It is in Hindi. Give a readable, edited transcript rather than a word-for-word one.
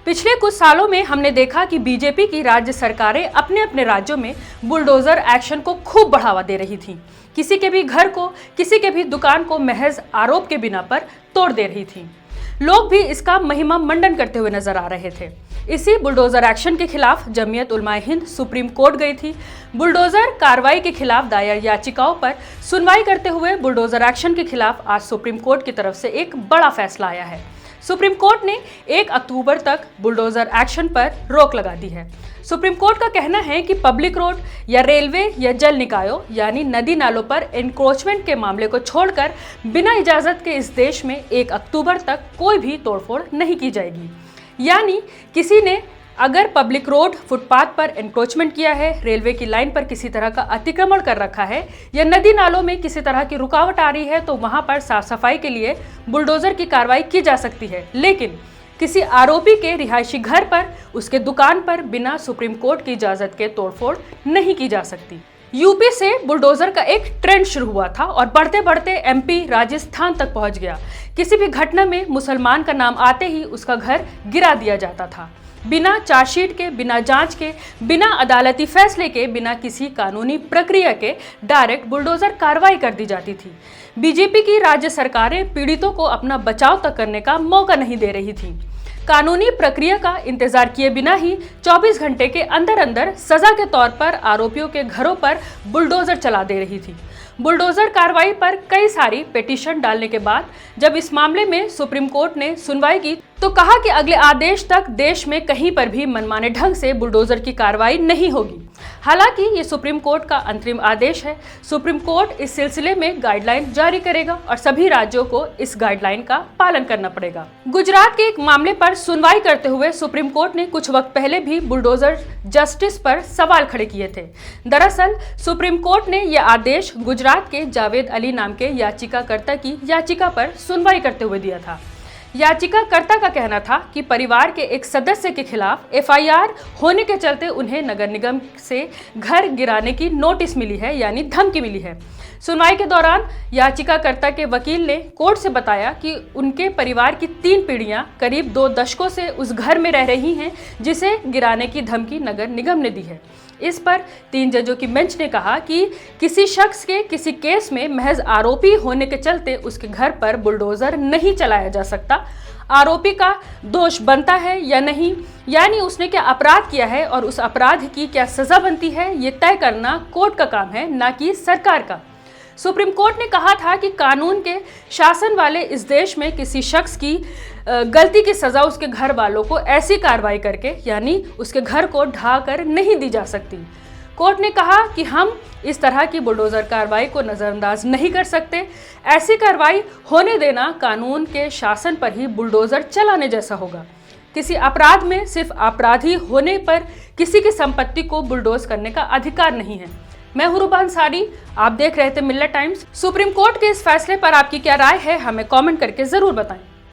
पिछले कुछ सालों में हमने देखा कि बीजेपी की राज्य सरकारें अपने अपने राज्यों में बुलडोजर एक्शन को खूब बढ़ावा दे रही थीं। किसी के भी घर को, किसी के भी दुकान को महज आरोप के बिना पर तोड़ दे रही थीं। लोग भी इसका महिमा मंडन करते हुए नजर आ रहे थे। इसी बुलडोजर एक्शन के खिलाफ जमीयत उलमाए हिंद सुप्रीम कोर्ट गई थी। बुलडोजर कार्रवाई के खिलाफ दायर याचिकाओं पर सुनवाई करते हुए बुलडोजर एक्शन के खिलाफ आज सुप्रीम कोर्ट की तरफ से एक बड़ा फैसला आया है। सुप्रीम कोर्ट ने 1 अक्टूबर तक बुलडोजर एक्शन पर रोक लगा दी है। सुप्रीम कोर्ट का कहना है कि पब्लिक रोड या रेलवे या जल निकायों यानी नदी नालों पर एनक्रोचमेंट के मामले को छोड़कर बिना इजाजत के इस देश में 1 अक्टूबर तक कोई भी तोड़फोड़ नहीं की जाएगी। यानी किसी ने अगर पब्लिक रोड, फुटपाथ पर एनक्रोचमेंट किया है, रेलवे की लाइन पर किसी तरह का अतिक्रमण कर रखा है या नदी नालों में किसी तरह की रुकावट आ रही है तो वहां पर साफ सफाई के लिए बुलडोजर की कार्रवाई की जा सकती है। लेकिन किसी आरोपी के रिहायशी घर पर, उसके दुकान पर बिना सुप्रीम कोर्ट की इजाजत के तोड़फोड़ नहीं की जा सकती। यूपी से बुलडोजर का एक ट्रेंड शुरू हुआ था और बढ़ते बढ़ते एमपी, राजस्थान तक पहुंच गया। किसी भी घटना में मुसलमान का नाम आते ही उसका घर गिरा दिया जाता था। बिना चार्जशीट के, बिना जांच के, बिना अदालती फैसले के, बिना किसी कानूनी प्रक्रिया के डायरेक्ट बुलडोजर कार्रवाई कर दी जाती थी। बीजेपी की राज्य सरकारें पीड़ितों को अपना बचाव तक करने का मौका नहीं दे रही थी। कानूनी प्रक्रिया का इंतजार किए बिना ही 24 घंटे के अंदर अंदर सजा के तौर पर आरोपियों के घरों पर बुलडोजर चला दे रही थी। बुलडोजर कार्रवाई पर कई सारी पिटीशन डालने के बाद जब इस मामले में सुप्रीम कोर्ट ने सुनवाई की तो कहा कि अगले आदेश तक देश में कहीं पर भी मनमाने ढंग से बुलडोजर की कार्रवाई नहीं होगी। हालांकि ये सुप्रीम कोर्ट का अंतरिम आदेश है। सुप्रीम कोर्ट इस सिलसिले में गाइडलाइन जारी करेगा और सभी राज्यों को इस गाइडलाइन का पालन करना पड़ेगा। गुजरात के एक मामले पर सुनवाई करते हुए सुप्रीम कोर्ट ने कुछ वक्त पहले भी बुलडोजर जस्टिस पर सवाल खड़े किए थे। दरअसल सुप्रीम कोर्ट ने यह आदेश गुजरात के जावेद अली नाम के याचिकाकर्ता की याचिका पर सुनवाई करते हुए दिया था। याचिकाकर्ता का कहना था कि परिवार के एक सदस्य के खिलाफ एफआईआर होने के चलते उन्हें नगर निगम से घर गिराने की नोटिस मिली है, यानी धमकी मिली है। सुनवाई के दौरान याचिकाकर्ता के वकील ने कोर्ट से बताया कि उनके परिवार की 3 पीढ़ियां करीब 2 दशकों से उस घर में रह रही हैं जिसे गिराने की धमकी नगर निगम ने दी है। इस पर 3 जजों की बेंच ने कहा कि किसी शख्स के किसी केस में महज आरोपी होने के चलते उसके घर पर बुलडोजर नहीं चलाया जा सकता। आरोपी का दोष बनता है या नहीं, यानी उसने क्या अपराध किया है और उस अपराध की क्या सजा बनती है, ये तय करना कोर्ट का काम है, ना कि सरकार का। सुप्रीम कोर्ट ने कहा था कि कानून के शासन वाले इस देश में किसी शख्स की गलती की सजा उसके घर वालों को ऐसी कार्रवाई करके, यानी उसके घर को ढहा कर नहीं दी जा सकती। कोर्ट ने कहा कि हम इस तरह की बुलडोजर कार्रवाई को नज़रअंदाज नहीं कर सकते। ऐसी कार्रवाई होने देना कानून के शासन पर ही बुलडोजर चलाने जैसा होगा। किसी अपराध में सिर्फ अपराधी होने पर किसी की संपत्ति को बुलडोज करने का अधिकार नहीं है। मैं हूं रूबा अंसारी, आप देख रहे थे मिल्लत टाइम्स। सुप्रीम कोर्ट के इस फैसले पर आपकी क्या राय है, हमें कमेंट करके जरूर बताएं।